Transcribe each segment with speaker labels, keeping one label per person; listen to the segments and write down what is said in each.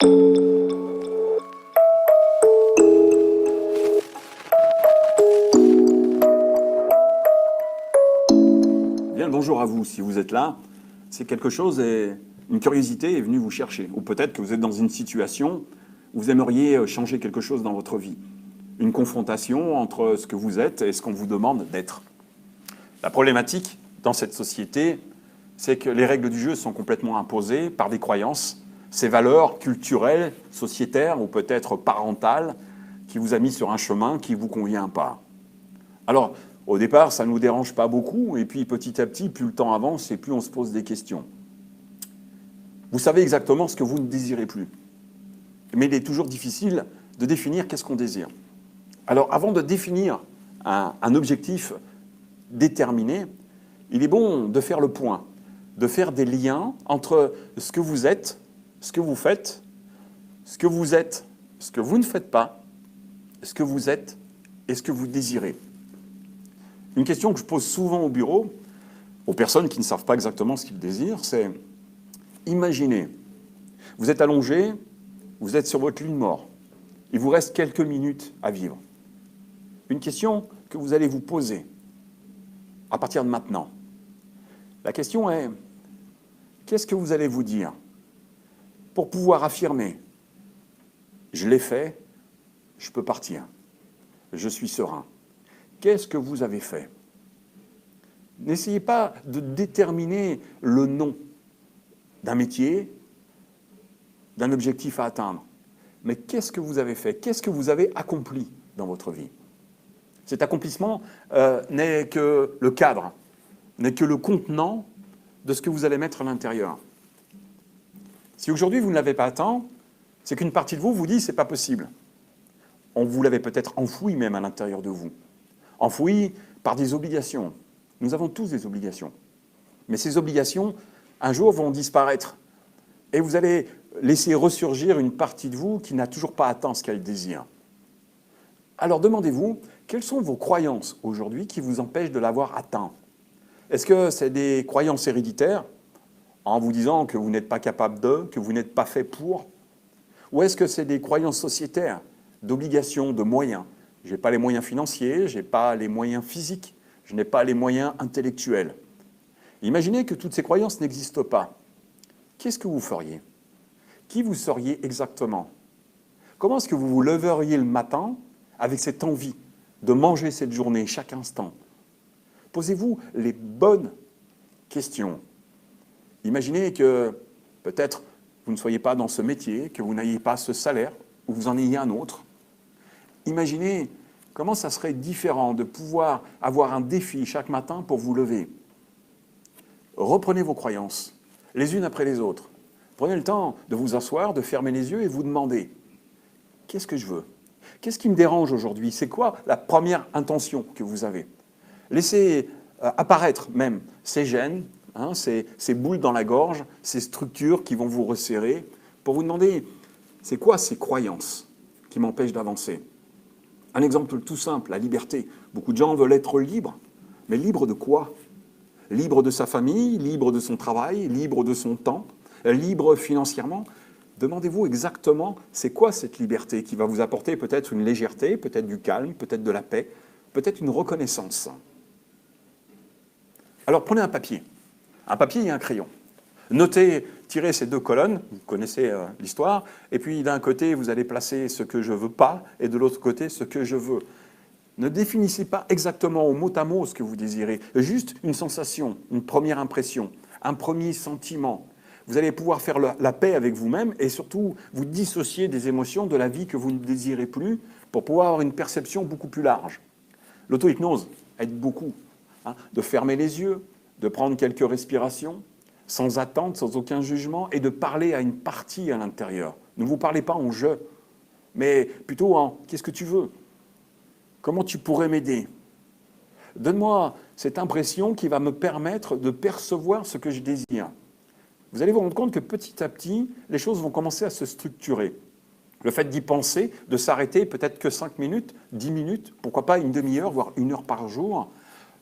Speaker 1: Bien le bonjour à vous, si vous êtes là, c'est quelque chose et une curiosité est venue vous chercher. Ou peut-être que vous êtes dans une situation où vous aimeriez changer quelque chose dans votre vie. Une confrontation entre ce que vous êtes et ce qu'on vous demande d'être. La problématique dans cette société, c'est que les règles du jeu sont complètement imposées par des croyances, ces valeurs culturelles, sociétaires ou peut-être parentales qui vous a mis sur un chemin qui ne vous convient pas. Alors, au départ, ça ne nous dérange pas beaucoup, et puis petit à petit, plus le temps avance et plus on se pose des questions. Vous savez exactement ce que vous ne désirez plus. Mais il est toujours difficile de définir qu'est-ce qu'on désire. Alors, avant de définir un objectif déterminé, il est bon de faire le point, de faire des liens entre ce que vous êtes, ce que vous faites, ce que vous êtes, ce que vous ne faites pas, ce que vous êtes et ce que vous désirez. Une question que je pose souvent au bureau, aux personnes qui ne savent pas exactement ce qu'ils désirent, c'est imaginez, vous êtes allongé, vous êtes sur votre lit de mort, il vous reste quelques minutes à vivre. Une question que vous allez vous poser à partir de maintenant. La question est, qu'est-ce que vous allez vous dire pour pouvoir affirmer « je l'ai fait, je peux partir, je suis serein ». Qu'est-ce que vous avez fait? N'essayez pas de déterminer le nom d'un métier, d'un objectif à atteindre. Mais qu'est-ce que vous avez fait? Qu'est-ce que vous avez accompli dans votre vie? Cet accomplissement n'est que le cadre, n'est que le contenant de ce que vous allez mettre à l'intérieur. Si aujourd'hui vous ne l'avez pas atteint, c'est qu'une partie de vous vous dit « c'est pas possible ». On vous l'avait peut-être enfoui même à l'intérieur de vous. Enfoui par des obligations. Nous avons tous des obligations. Mais ces obligations, un jour, vont disparaître. Et vous allez laisser ressurgir une partie de vous qui n'a toujours pas atteint ce qu'elle désire. Alors demandez-vous, quelles sont vos croyances aujourd'hui qui vous empêchent de l'avoir atteint? Est-ce que c'est des croyances héréditaires, en vous disant que vous n'êtes pas capable de, que vous n'êtes pas fait pour? Ou est-ce que c'est des croyances sociétaires, d'obligations, de moyens? Je n'ai pas les moyens financiers, je n'ai pas les moyens physiques, je n'ai pas les moyens intellectuels. Imaginez que toutes ces croyances n'existent pas. Qu'est-ce que vous feriez? Qui vous seriez exactement? Comment est-ce que vous vous leveriez le matin avec cette envie de manger cette journée chaque instant? Posez-vous les bonnes questions. Imaginez que peut-être vous ne soyez pas dans ce métier, que vous n'ayez pas ce salaire, ou vous en ayez un autre. Imaginez comment ça serait différent de pouvoir avoir un défi chaque matin pour vous lever. Reprenez vos croyances, les unes après les autres. Prenez le temps de vous asseoir, de fermer les yeux et vous demander « Qu'est-ce que je veux? Qu'est-ce qui me dérange aujourd'hui? C'est quoi la première intention que vous avez? » Laissez apparaître même ces gènes, ces boules dans la gorge, ces structures qui vont vous resserrer, pour vous demander « C'est quoi ces croyances qui m'empêchent d'avancer ?» Un exemple tout simple, la liberté. Beaucoup de gens veulent être libres. Mais libres de quoi? Libre de sa famille, libre de son travail, libre de son temps, libre financièrement. Demandez-vous exactement, c'est quoi cette liberté qui va vous apporter peut-être une légèreté, peut-être du calme, peut-être de la paix, peut-être une reconnaissance. Alors prenez un papier et un crayon. Notez, tirez ces deux colonnes, vous connaissez l'histoire, et puis d'un côté, vous allez placer ce que je ne veux pas, et de l'autre côté, ce que je veux. Ne définissez pas exactement au mot à mot ce que vous désirez, juste une sensation, une première impression, un premier sentiment. Vous allez pouvoir faire la paix avec vous-même et surtout vous dissocier des émotions de la vie que vous ne désirez plus pour pouvoir avoir une perception beaucoup plus large. L'auto-hypnose aide beaucoup, de fermer les yeux, de prendre quelques respirations, sans attente, sans aucun jugement, et de parler à une partie à l'intérieur. Ne vous parlez pas en « je », mais plutôt en « qu'est-ce que tu veux ? Comment tu pourrais m'aider ? Donne-moi cette impression qui va me permettre de percevoir ce que je désire. » Vous allez vous rendre compte que petit à petit, les choses vont commencer à se structurer. Le fait d'y penser, de s'arrêter peut-être que 5 minutes, 10 minutes, pourquoi pas une demi-heure, voire 1 heure par jour,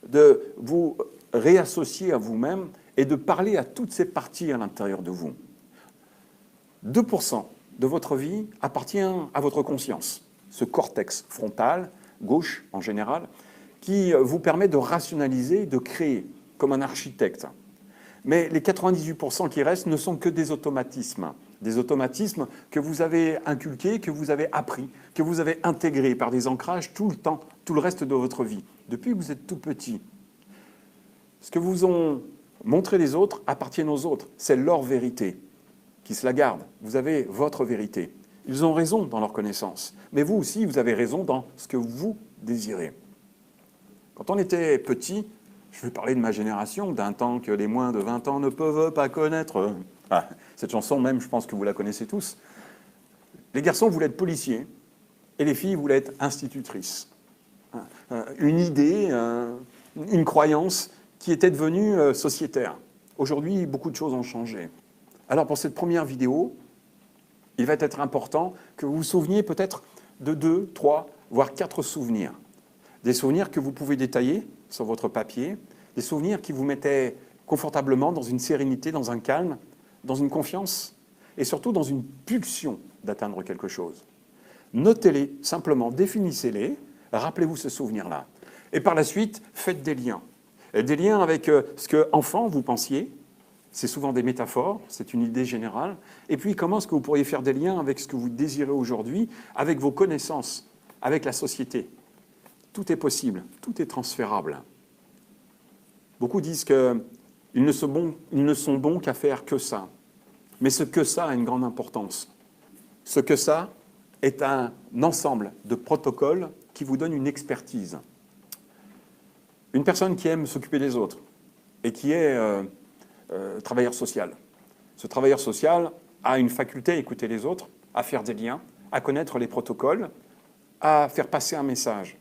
Speaker 1: de vous réassocier à vous-même et de parler à toutes ces parties à l'intérieur de vous. 2% de votre vie appartient à votre conscience, ce cortex frontal, gauche en général, qui vous permet de rationaliser, de créer, comme un architecte. Mais les 98% qui restent ne sont que des automatismes que vous avez inculqués, que vous avez appris, que vous avez intégrés par des ancrages tout le temps, tout le reste de votre vie, depuis que vous êtes tout petit. Ce que vous ont montré les autres appartient aux autres, c'est leur vérité qui se la garde. Vous avez votre vérité. Ils ont raison dans leur connaissance, mais vous aussi, vous avez raison dans ce que vous désirez. Quand on était petit, je vais parler de ma génération, d'un temps que les moins de 20 ans ne peuvent pas connaître. Ah, cette chanson même, je pense que vous la connaissez tous. Les garçons voulaient être policiers et les filles voulaient être institutrices. Une idée, une croyance qui était devenue sociétaire. Aujourd'hui, beaucoup de choses ont changé. Alors pour cette première vidéo, il va être important que vous vous souveniez peut-être de 2, 3, voire 4 souvenirs. Des souvenirs que vous pouvez détailler sur votre papier, des souvenirs qui vous mettaient confortablement dans une sérénité, dans un calme, dans une confiance et surtout dans une pulsion d'atteindre quelque chose. Notez-les, simplement, définissez-les, rappelez-vous ce souvenir-là. Et par la suite, faites des liens. Et des liens avec ce que, enfant, vous pensiez, c'est souvent des métaphores, c'est une idée générale. Et puis, comment est-ce que vous pourriez faire des liens avec ce que vous désirez aujourd'hui, avec vos connaissances, avec la société. Tout est possible, tout est transférable. Beaucoup disent qu'ils ne sont bons qu'à faire que ça. Mais ce que ça a une grande importance. Ce que ça est un ensemble de protocoles qui vous donnent une expertise. Une personne qui aime s'occuper des autres et qui est travailleur social. Ce travailleur social a une faculté à écouter les autres, à faire des liens, à connaître les protocoles, à faire passer un message.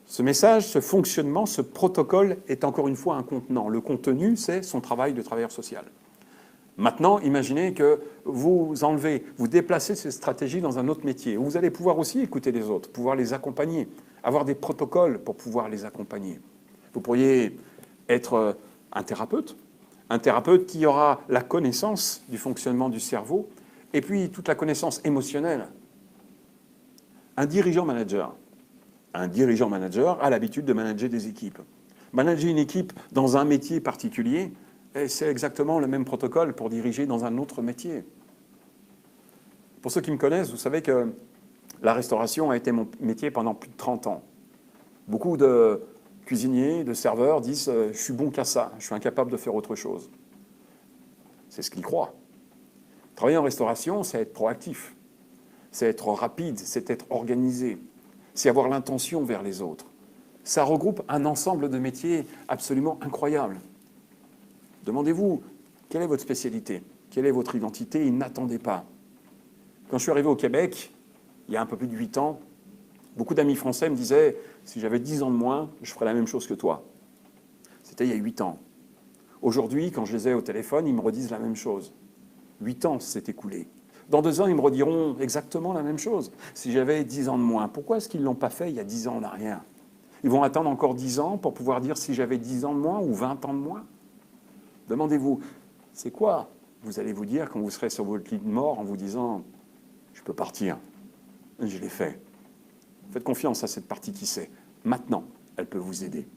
Speaker 1: Ce message, ce fonctionnement, ce protocole est encore une fois un contenant. Le contenu, c'est son travail de travailleur social. Maintenant, imaginez que vous enlevez, vous déplacez cette stratégie dans un autre métier, où vous allez pouvoir aussi écouter les autres, pouvoir les accompagner, avoir des protocoles pour pouvoir les accompagner. Vous pourriez être un thérapeute qui aura la connaissance du fonctionnement du cerveau, et puis toute la connaissance émotionnelle. Un dirigeant-manager a l'habitude de manager des équipes. Manager une équipe dans un métier particulier, c'est exactement le même protocole pour diriger dans un autre métier. Pour ceux qui me connaissent, vous savez que la restauration a été mon métier pendant plus de 30 ans. Beaucoup de cuisiniers, de serveurs disent « je suis bon qu'à ça, je suis incapable de faire autre chose ». C'est ce qu'ils croient. Travailler en restauration, c'est être proactif, c'est être rapide, c'est être organisé, c'est avoir l'intention vers les autres. Ça regroupe un ensemble de métiers absolument incroyables. Demandez-vous, quelle est votre spécialité? Quelle est votre identité? Et n'attendez pas. Quand je suis arrivé au Québec, il y a un peu plus de 8 ans, beaucoup d'amis français me disaient « si j'avais 10 ans de moins, je ferais la même chose que toi ». C'était il y a 8 ans. Aujourd'hui, quand je les ai au téléphone, ils me redisent la même chose. 8 ans s'est écoulé. Dans 2 ans, ils me rediront exactement la même chose. Si j'avais 10 ans de moins, pourquoi est-ce qu'ils ne l'ont pas fait il y a 10 ans en arrière? Ils vont attendre encore 10 ans pour pouvoir dire si j'avais 10 ans de moins ou 20 ans de moins? Demandez-vous, c'est quoi vous allez vous dire quand vous serez sur votre lit de mort en vous disant « je peux partir, je l'ai fait ». Faites confiance à cette partie qui sait. Maintenant, elle peut vous aider.